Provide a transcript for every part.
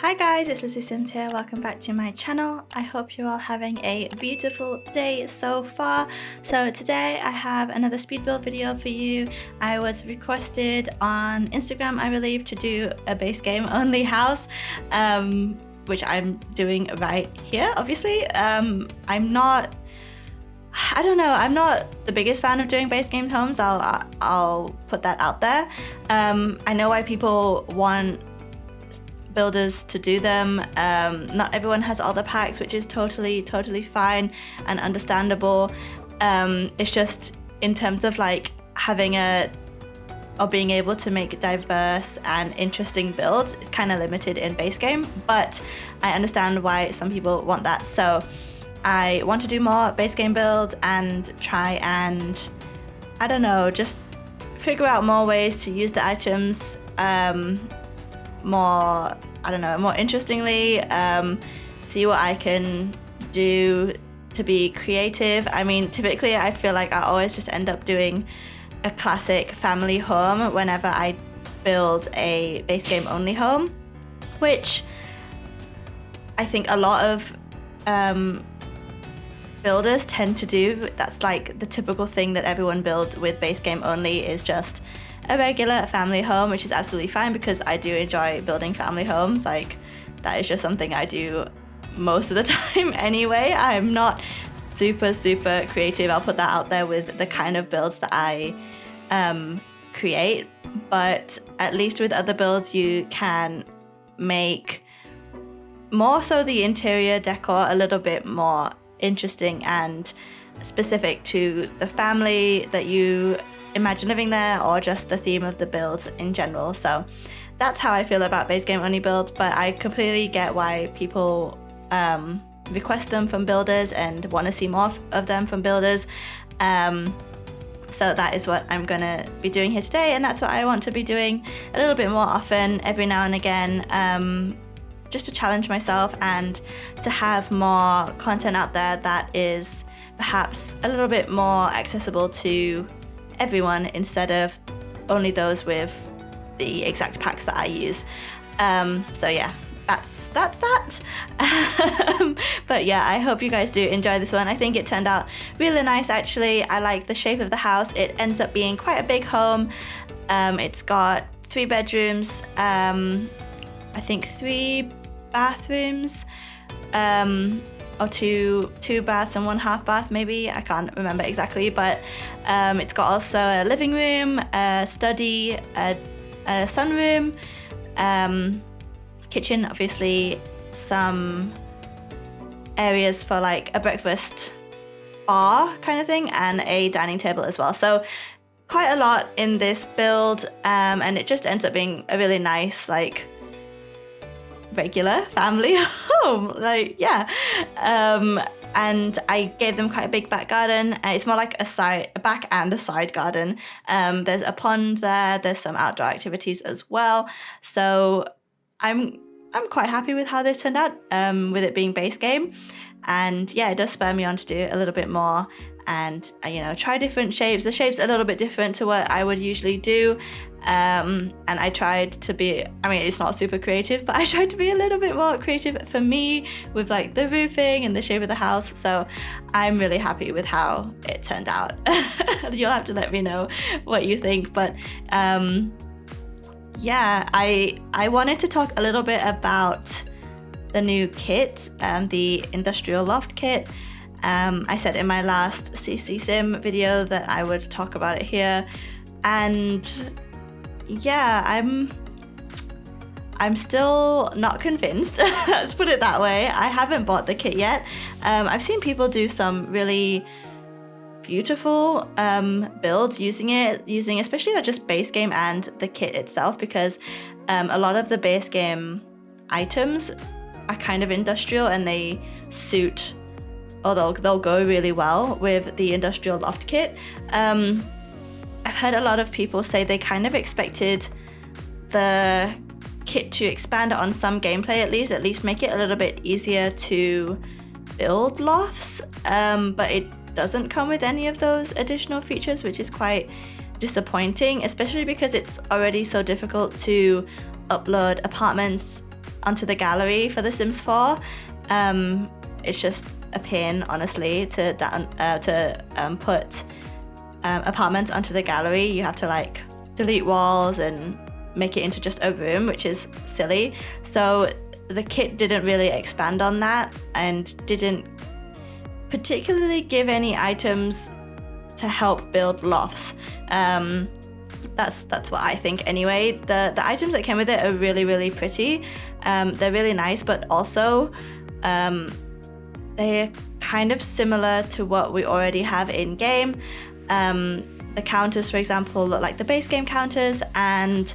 Hi guys, it's lizzisimss here. Welcome back to my channel. I hope you're all having a beautiful day so far. So today I have another speed build video for you. I was requested on Instagram, I believe, to do a base game only house, which I'm doing right here, obviously. I'm not the biggest fan of doing base game homes. I'll put that out there. I know why people want builders to do them. Not everyone has all the packs, which is totally fine and understandable. It's just in terms of like having or being able to make diverse and interesting builds, it's kind of limited in base game, but I understand why some people want that. So I want to do more base game builds and try and, I don't know, just figure out more ways to use the items more interestingly, see what I can do to be creative. I mean, typically I feel like I always just end up doing a classic family home whenever I build a base game only home, which I think a lot of builders tend to do. That's like the typical thing that everyone builds with base game only, is just a regular family home, which is absolutely fine because I do enjoy building family homes. Like, that is just something I do most of the time anyway. I'm not super creative, I'll put that out there, with the kind of builds that I create, but at least with other builds you can make more so the interior decor a little bit more interesting and specific to the family that you imagine living there, or just the theme of the build in general. So that's how I feel about base game only builds, but I completely get why people request them from builders and want to see more of them from builders. So that is what I'm gonna be doing here today, and that's what I want to be doing a little bit more often, every now and again, just to challenge myself and to have more content out there that is perhaps a little bit more accessible to everyone instead of only those with the exact packs that I use. So yeah, that's that. But yeah, I hope you guys do enjoy this one. I think it turned out really nice actually. I like the shape of the house. It ends up being quite a big home. It's got 3 bedrooms, I think 3 bathrooms, or two baths and 1 half bath maybe, I can't remember exactly, but it's got also a living room, a study, a sunroom, kitchen, obviously, some areas for like a breakfast bar kind of thing, and a dining table as well. So quite a lot in this build, and it just ends up being a really nice, like, regular family home. Like, yeah. And I gave them quite a big back garden. It's more like a back and a side garden. There's a pond there, there's some outdoor activities as well. So I'm quite happy with how this turned out, with it being base game. And yeah, it does spur me on to do a little bit more and try different shapes. The shape's a little bit different to what I would usually do. And I tried to be, I mean, it's not super creative, but I tried to be a little bit more creative for me with like the roofing and the shape of the house. So I'm really happy with how it turned out. You'll have to let me know what you think. But yeah, I wanted to talk a little bit about the new kit, the Industrial Loft kit. I said in my last CC Sim video that I would talk about it here, and yeah, I'm still not convinced. Let's put it that way. I haven't bought the kit yet. I've seen people do some really beautiful builds using especially not just base game and the kit itself, because a lot of the base game items are kind of industrial and they suit, or they'll go really well with the Industrial Loft kit. I've heard a lot of people say they kind of expected the kit to expand on some gameplay, at least make it a little bit easier to build lofts, but it doesn't come with any of those additional features, which is quite disappointing, especially because it's already so difficult to upload apartments onto the gallery for The Sims 4. It's just a pain, honestly, to put apartments onto the gallery. You have to like delete walls and make it into just a room, which is silly. So the kit didn't really expand on that and didn't particularly give any items to help build lofts. That's what I think anyway. The items that came with it are really, really pretty. They're really nice, but also they're kind of similar to what we already have in game. The counters, for example, look like the base game counters, and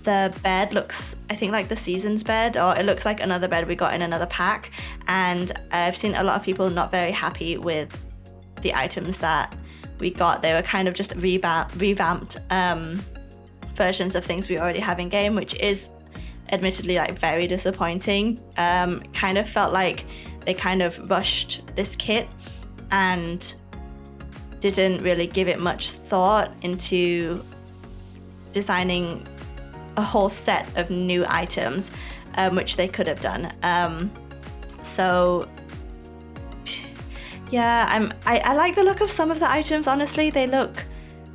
the bed looks, I think, like the Seasons bed, or it looks like another bed we got in another pack. And I've seen a lot of people not very happy with the items that we got. They were kind of just revamped versions of things we already have in game, which is admittedly like very disappointing. Kind of felt like they kind of rushed this kit and didn't really give it much thought into designing a whole set of new items, which they could have done. So yeah, I like the look of some of the items, honestly. They look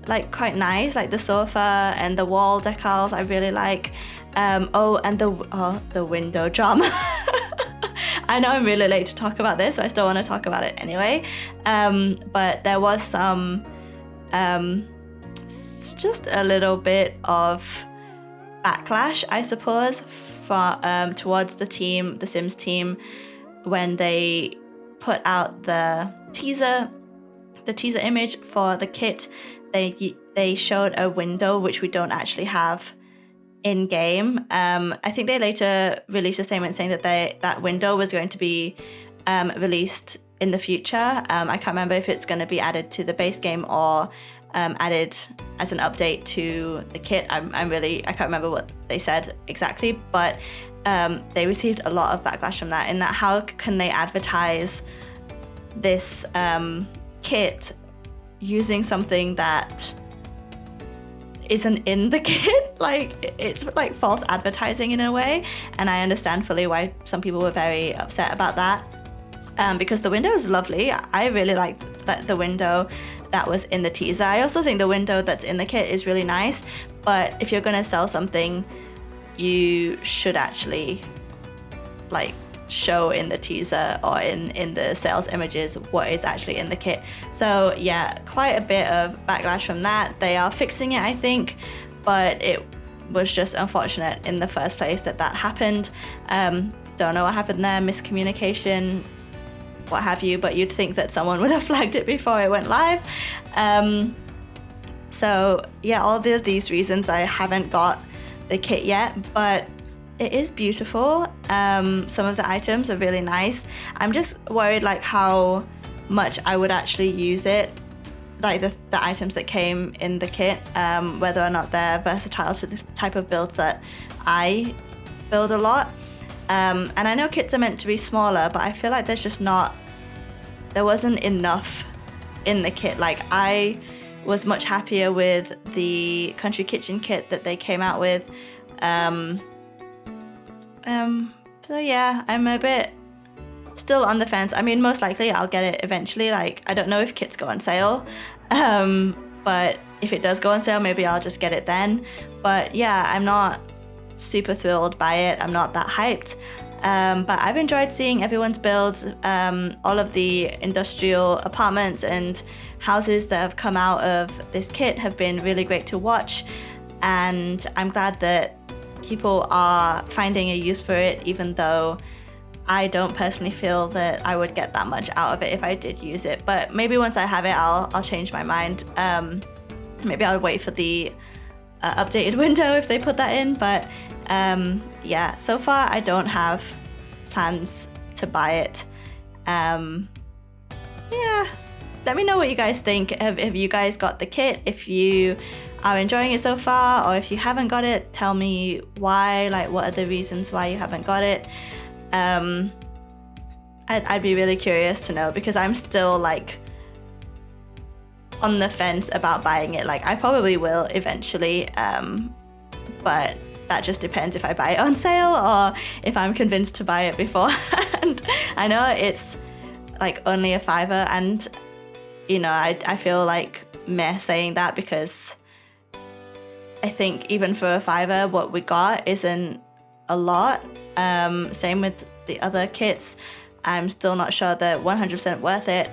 like quite nice, like the sofa and the wall decals I really like. And the window drama. I know I'm really late to talk about this, so I still want to talk about it anyway. But there was some just a little bit of backlash, I suppose, towards the Sims team, when they put out the teaser image for the kit. They showed a window which we don't actually have in game. I think they later released a statement saying that that window was going to be released in the future. I can't remember if it's going to be added to the base game or added as an update to the kit. I can't remember what they said exactly, but they received a lot of backlash from that, in that how can they advertise this kit using something that isn't in the kit. Like, it's like false advertising in a way, and I understand fully why some people were very upset about that, because the window is lovely. I really like the window that was in the teaser. I also think the window that's in the kit is really nice, but if you're gonna sell something, you should actually like show in the teaser or in the sales images what is actually in the kit. So yeah, quite a bit of backlash from that. They are fixing it, I think, but it was just unfortunate in the first place that happened. Don't know what happened there, miscommunication, what have you, but you'd think that someone would have flagged it before it went live. So yeah, all of these reasons I haven't got the kit yet, but it is beautiful. Some of the items are really nice. I'm just worried like how much I would actually use it, like the items that came in the kit, whether or not they're versatile to the type of builds that I build a lot. And I know kits are meant to be smaller, but I feel like there wasn't enough in the kit. Like, I was much happier with the Country Kitchen kit that they came out with. So yeah, I'm a bit still on the fence. I mean, most likely I'll get it eventually. Like, I don't know if kits go on sale, but if it does go on sale, maybe I'll just get it then. But yeah, I'm not super thrilled by it. I'm not that hyped. But I've enjoyed seeing everyone's builds. All of the industrial apartments and houses that have come out of this kit have been really great to watch, and I'm glad that people are finding a use for it, even though I don't personally feel that I would get that much out of it if I did use it. But maybe once I have it, I'll change my mind. Maybe I'll wait for the updated window if they put that in. But yeah, so far I don't have plans to buy it. Yeah, let me know what you guys think. Have you guys got the kit? If you are enjoying it so far, or if you haven't got it, tell me why. Like, what are the reasons why you haven't got it? I'd be really curious to know, because I'm still like on the fence about buying it. Like, I probably will eventually, but that just depends if I buy it on sale or if I'm convinced to buy it beforehand. I know it's like only a $5, and you know, I feel like meh saying that, because I think even for a $5 what we got isn't a lot. Same with the other kits. I'm still not sure they're 100% worth it.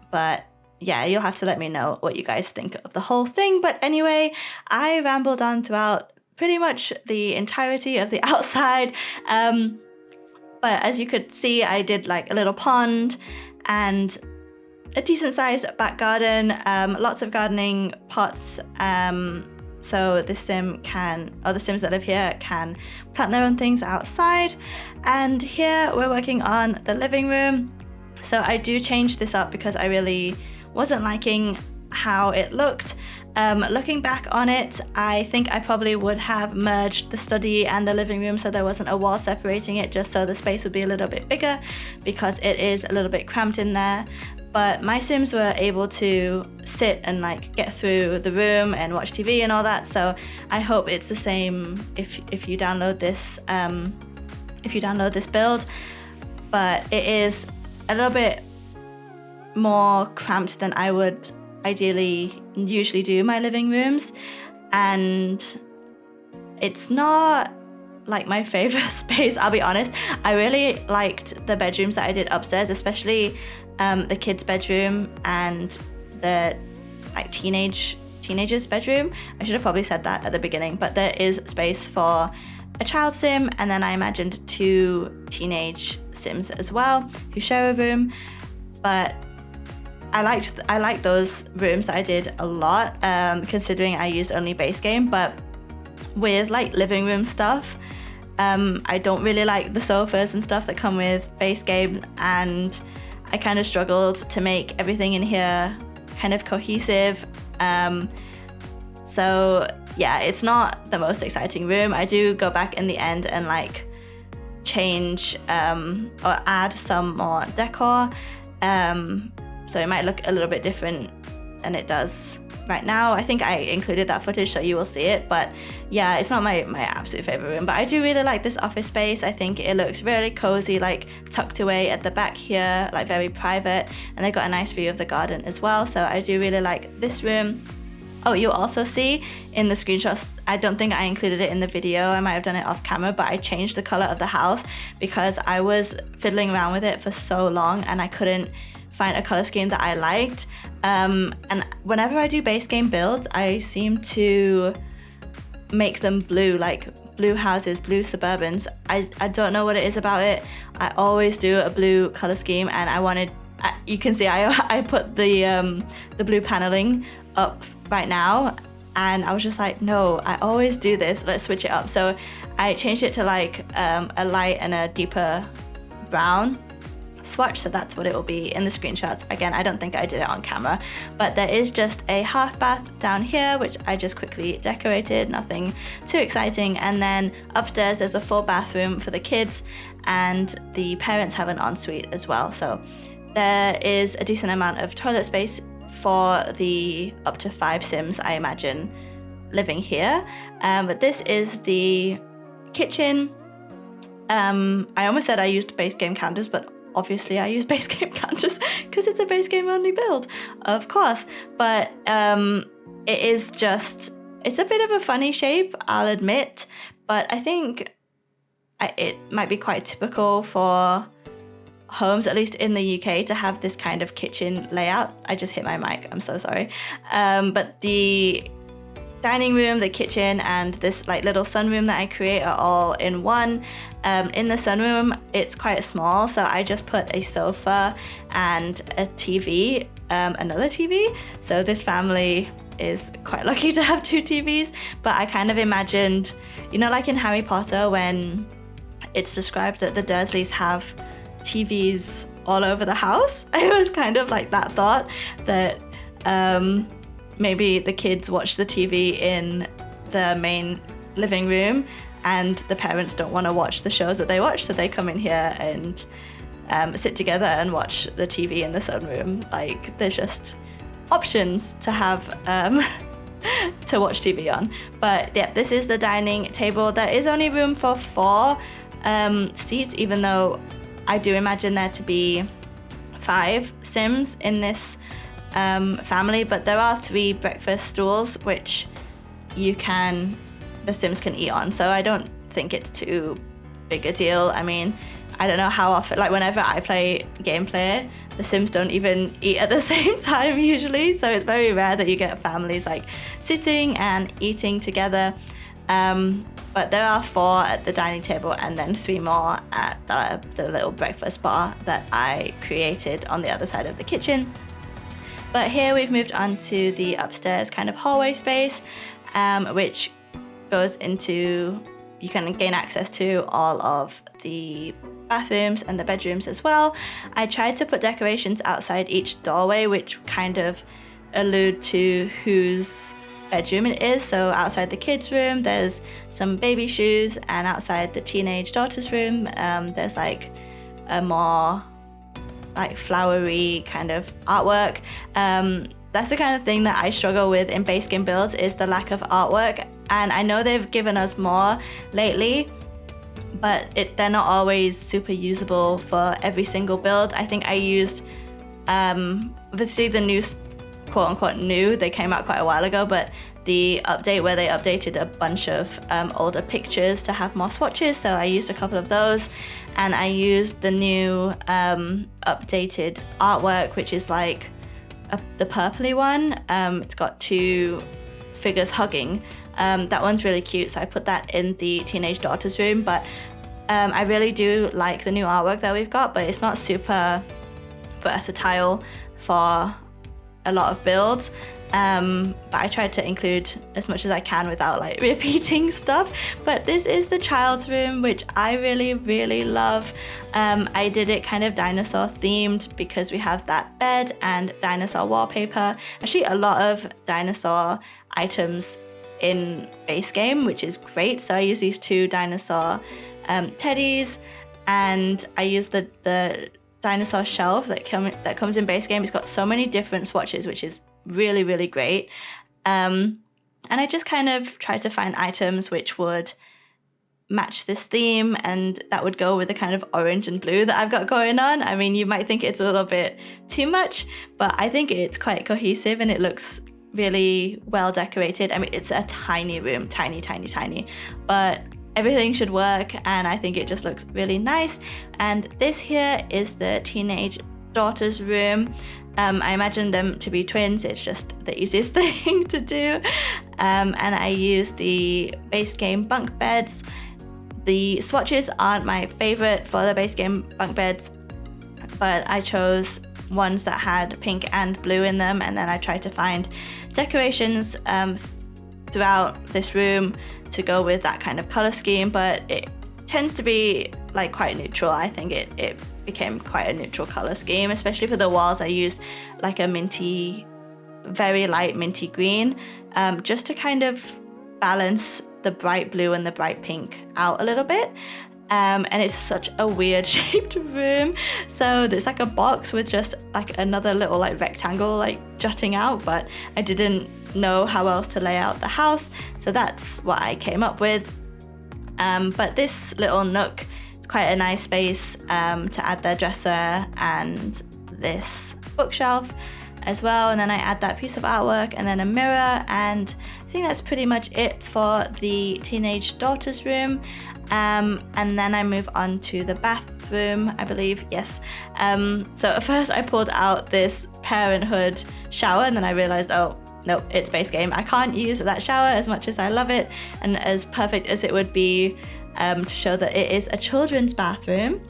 But yeah, you'll have to let me know what you guys think of the whole thing. But anyway, I rambled on throughout pretty much the entirety of the outside. But as you could see, I did like a little pond and a decent sized back garden, lots of gardening pots. So the Sims that live here can plant their own things outside. And here we're working on the living room. So I do change this up because I really wasn't liking how it looked. Looking back on it, I think I probably would have merged the study and the living room so there wasn't a wall separating it, just so the space would be a little bit bigger, because it is a little bit cramped in there. But my Sims were able to sit and like get through the room and watch TV and all that. So I hope it's the same if you download this build. But it is a little bit more cramped than I would ideally usually do my living rooms, and it's not like my favorite space, I'll be honest. I really liked the bedrooms that I did upstairs, especially the kids' bedroom and the like teenagers' bedroom. I should have probably said that at the beginning, but there is space for a child Sim, and then I imagined 2 teenage Sims as well who share a room. But I liked those rooms that I did a lot, considering I used only base game. But with like living room stuff, I don't really like the sofas and stuff that come with base game, and I kind of struggled to make everything in here kind of cohesive. So yeah, it's not the most exciting room. I do go back in the end and like change or add some more decor. So it might look a little bit different than it does right now. I think I included that footage so you will see it, but yeah, it's not my absolute favorite room. But I do really like this office space. I think it looks really cozy, like tucked away at the back here, like very private, and they got a nice view of the garden as well. So I do really like this room. Oh, you'll also see in the screenshots, I don't think I included it in the video, I might have done it off camera, but I changed the color of the house because I was fiddling around with it for so long and I couldn't find a color scheme that I liked. And whenever I do base game builds, I seem to make them blue, like blue houses, blue Suburbans. I don't know what it is about it. I always do a blue color scheme, and I wanted, you can see I put the blue paneling up right now, and I was just like, no, I always do this, let's switch it up. So I changed it to like a light and a deeper brown swatch, so that's what it will be in the screenshots. Again, I don't think I did it on camera, but there is just a half bath down here which I just quickly decorated, nothing too exciting. And then upstairs there's a full bathroom for the kids, and the parents have an ensuite as well, so there is a decent amount of toilet space for the up to 5 Sims, I imagine, living here. But this is the kitchen. I almost said I used base game counters, but obviously I use base game counters because it's a base game only build, of course. But it is just, it's a bit of a funny shape, I'll admit, but I think it might be quite typical for homes, at least in the UK, to have this kind of kitchen layout. I just hit my mic, I'm so sorry. But the dining room, the kitchen, and this like little sunroom that I create are all in one. In the sunroom, it's quite small, so I just put a sofa and a TV, another TV. So this family is quite lucky to have 2 TVs, but I kind of imagined, you know, like in Harry Potter when it's described that the Dursleys have TVs all over the house. It was kind of like that thought that maybe the kids watch the TV in the main living room and the parents don't want to watch the shows that they watch, so they come in here and sit together and watch the TV in the sunroom. Like, there's just options to have to watch TV on. But yeah, this is the dining table. There is only room for 4 seats, even though I do imagine there to be 5 Sims in this family, but there are 3 breakfast stools which the Sims can eat on, so I don't think it's too big a deal. I mean, I don't know how often, like whenever I play gameplay, the Sims don't even eat at the same time usually, so it's very rare that you get families like sitting and eating together. But there are 4 at the dining table and then 3 more at the little breakfast bar that I created on the other side of the kitchen. But here we've moved on to the upstairs kind of hallway space, which goes into, you can gain access to all of the bathrooms and the bedrooms as well. I tried to put decorations outside each doorway, which kind of allude to whose bedroom it is. So outside the kids' room, there's some baby shoes, and outside the teenage daughter's room, there's like a more like flowery kind of artwork. That's the kind of thing that I struggle with in base game builds, is the lack of artwork. And I know they've given us more lately, but they're not always super usable for every single build. I think I used, obviously the new, quote unquote new, they came out quite a while ago, but the update where they updated a bunch of older pictures to have more swatches, so I used a couple of those. And I used the new updated artwork, which is like the purpley one. It's got 2 figures hugging. That one's really cute, so I put that in the teenage daughter's room. But I really do like the new artwork that we've got, but it's not super versatile for a lot of builds. But I tried to include as much as I can without like repeating stuff. But this is the child's room, which I really, really love. I did it kind of dinosaur themed because we have that bed and dinosaur wallpaper. Actually, a lot of dinosaur items in base game, which is great. So I use these 2 dinosaur teddies, and I use the dinosaur shelf that comes in base game. It's got so many different swatches, which is really, really great. And I just kind of tried to find items which would match this theme, and that would go with the kind of orange and blue that I've got going on. I mean, you might think it's a little bit too much, but I think it's quite cohesive and it looks really well decorated. I mean, it's a tiny room, tiny, but everything should work, and I think it just looks really nice. And this here is the teenage daughter's room. I imagine them to be twins. It's just the easiest thing to do. And I use the base game bunk beds. The swatches aren't my favorite for the base game bunk beds, but I chose ones that had pink and blue in them, and then I tried to find decorations throughout this room to go with that kind of color scheme, but it tends to be like quite neutral. I think it became quite a neutral color scheme, especially for the walls. I used like a minty, very light minty green, just to kind of balance the bright blue and the bright pink out a little bit. And it's such a weird shaped room. So there's like a box with just like another little like rectangle like jutting out, but I didn't know how else to lay out the house. So that's what I came up with. But this little nook, it's quite a nice space to add their dresser and this bookshelf as well. And then I add that piece of artwork and then a mirror, and I think that's pretty much it for the teenage daughter's room. And then I move on to the bathroom, I believe, yes. So at first I pulled out this parenthood shower, and then I realized, oh, no, it's base game. I can't use that shower as much as I love it and as perfect as it would be to show that it is a children's bathroom.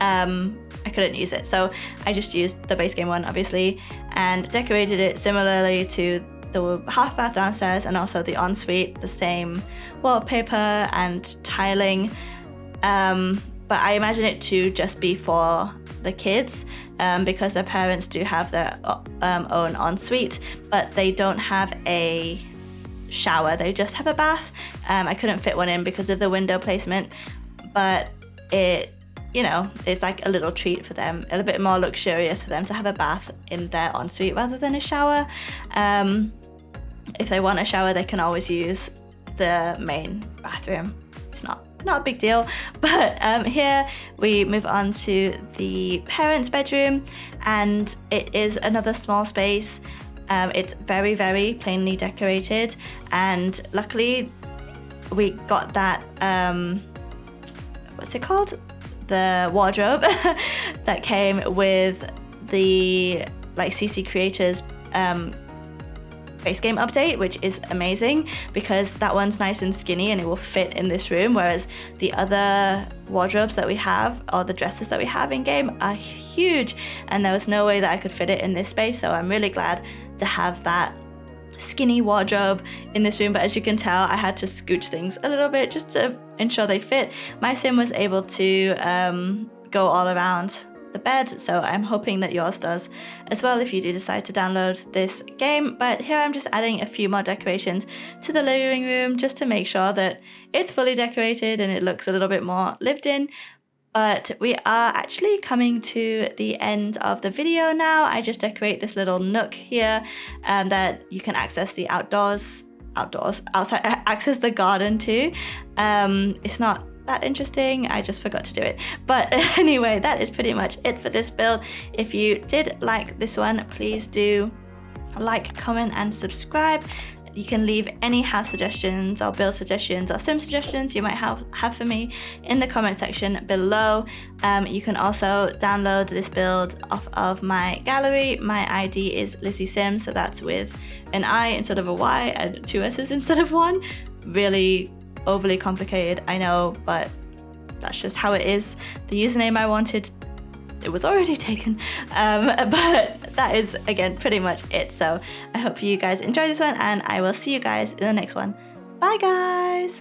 I couldn't use it, so I just used the base game one, obviously, and decorated it similarly to the half bath downstairs and also the ensuite, the same wallpaper and tiling. But I imagine it to just be for the kids because their parents do have their own ensuite, but they don't have a shower, they just have a bath. I couldn't fit one in because of the window placement, but it, you know, it's like a little treat for them, a little bit more luxurious for them to have a bath in their ensuite rather than a shower. if they want a shower, they can always use the main bathroom. It's not a big deal. But here we move on to the parents' bedroom, and it is another small space. It's very, very plainly decorated, and luckily we got that what's it called, the wardrobe that came with the like CC Creators base game update, which is amazing because that one's nice and skinny and it will fit in this room, whereas the other wardrobes that we have, or the dresses that we have in game, are huge, and there was no way that I could fit it in this space. So I'm really glad to have that skinny wardrobe in this room. But as you can tell, I had to scooch things a little bit just to ensure they fit. My sim was able to go all around the bed, so I'm hoping that yours does as well if you do decide to download this game. But here I'm just adding a few more decorations to the living room just to make sure that it's fully decorated and it looks a little bit more lived in. But we are actually coming to the end of the video now. I just decorate this little nook here that you can access the outside, access the garden too. It's not that interesting, I just forgot to do it. But anyway, that is pretty much it for this build. If you did like this one, please do like, comment and subscribe. You can leave any house suggestions or build suggestions or sim suggestions you might have for me in the comment section below. You can also download this build off of my gallery. My ID is lizzisimss, so that's with an I instead of a Y and 2 S's instead of 1. Really overly complicated, I know, but that's just how it is. The username I wanted, it was already taken, but that is again pretty much it. So I hope you guys enjoy this one, and I will see you guys in the next one. Bye guys.